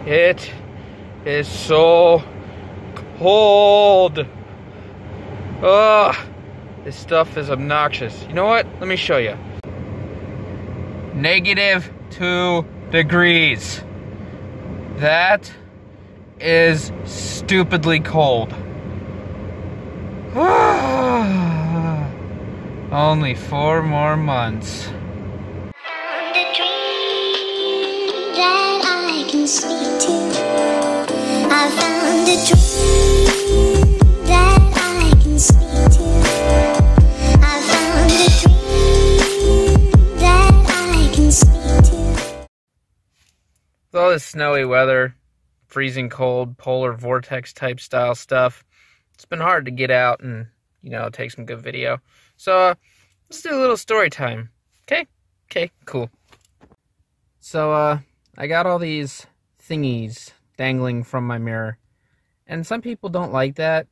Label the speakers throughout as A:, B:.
A: It is so cold. Ugh, this stuff is obnoxious. You know what? Let me show you. -2 degrees. That is stupidly cold. Only 4 more months.
B: I found a dream that I can speak to. I found a dream that I can speak to.
A: With all this snowy weather, freezing cold, polar vortex type style stuff, it's been hard to get out and, take some good video. So, let's do a little story time. Okay? Okay, cool. So, I got all these thingies dangling from my mirror. And some people don't like that.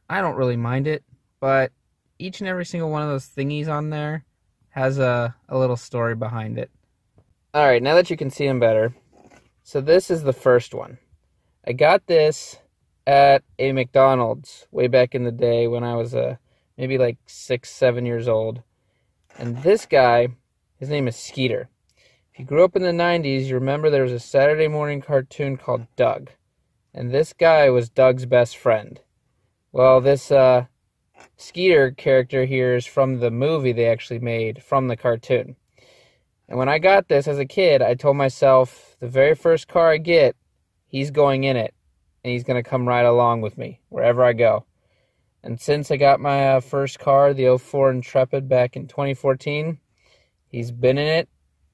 A: I don't really mind it. But each and every single one of those thingies on there has a little story behind it. Alright, now that you can see them better. So this is the first one. I got this at a McDonald's way back in the day when I was maybe like 6, 7 years old. And this guy, his name is Skeeter. If you grew up in the 90s, you remember there was a Saturday morning cartoon called Doug. And this guy was Doug's best friend. Well, this Skeeter character here is from the movie they actually made from the cartoon. And when I got this as a kid, I told myself, the very first car I get, he's going in it. And he's going to come right along with me, wherever I go. And since I got my first car, the 04 Intrepid, back in 2014, he's been in it.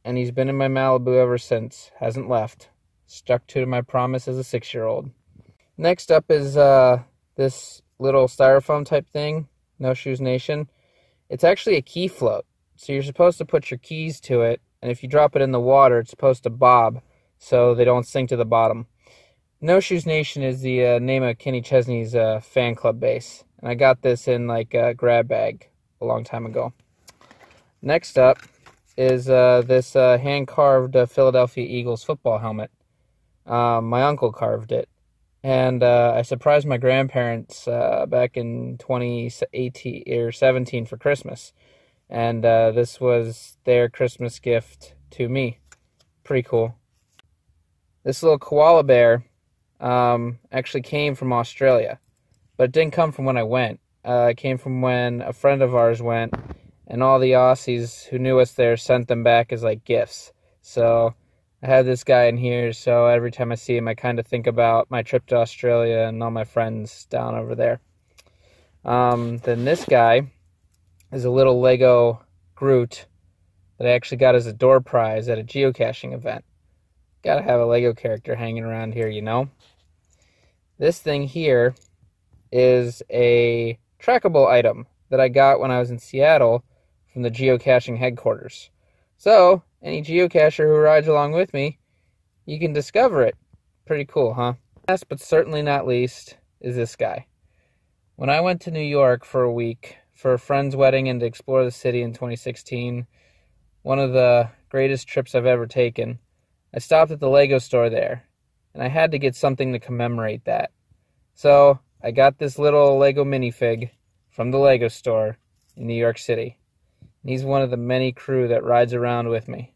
A: And he's been in my Malibu ever since. Hasn't left. Stuck to my promise as a 6-year-old. Next up is this little styrofoam type thing. No Shoes Nation. It's actually a key float. So you're supposed to put your keys to it. And if you drop it in the water, it's supposed to bob. So they don't sink to the bottom. No Shoes Nation is the name of Kenny Chesney's fan club base. And I got this in like a grab bag a long time ago. Next up is this hand-carved Philadelphia Eagles football helmet. My uncle carved it. And I surprised my grandparents back in 2018 or 17 for Christmas. And this was their Christmas gift to me. Pretty cool. This little koala bear actually came from Australia. But it didn't come from when I went. It came from when a friend of ours went. And all the Aussies who knew us there sent them back as like gifts. So I had this guy in here, so every time I see him, I kind of think about my trip to Australia and all my friends down over there. Then this guy is a little Lego Groot that I actually got as a door prize at a geocaching event. Gotta have a Lego character hanging around here, you know? This thing here is a trackable item that I got when I was in Seattle from the geocaching headquarters. So, any geocacher who rides along with me, you can discover it. Pretty cool, huh? Last but certainly not least is this guy. When I went to New York for a week for a friend's wedding and to explore the city in 2016, one of the greatest trips I've ever taken, I stopped at the Lego store there, and I had to get something to commemorate that. So, I got this little Lego minifig from the Lego store in New York City. And he's one of the many crew that rides around with me.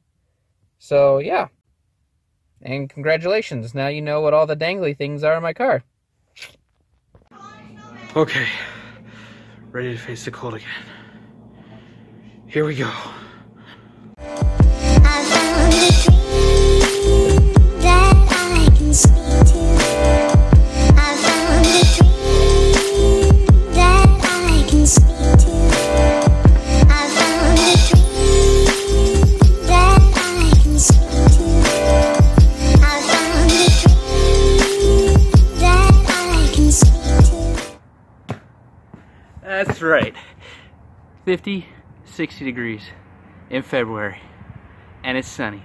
A: So, yeah. And congratulations, now you know what all the dangly things are in my car. Okay, ready to face the cold again. Here we go.
B: I found a dream that I can speak to. I found a dream that I can speak to. I found a dream that I can speak to. I found a dream that I can speak to.
A: That's right. 50, 60 degrees in February. And it's sunny.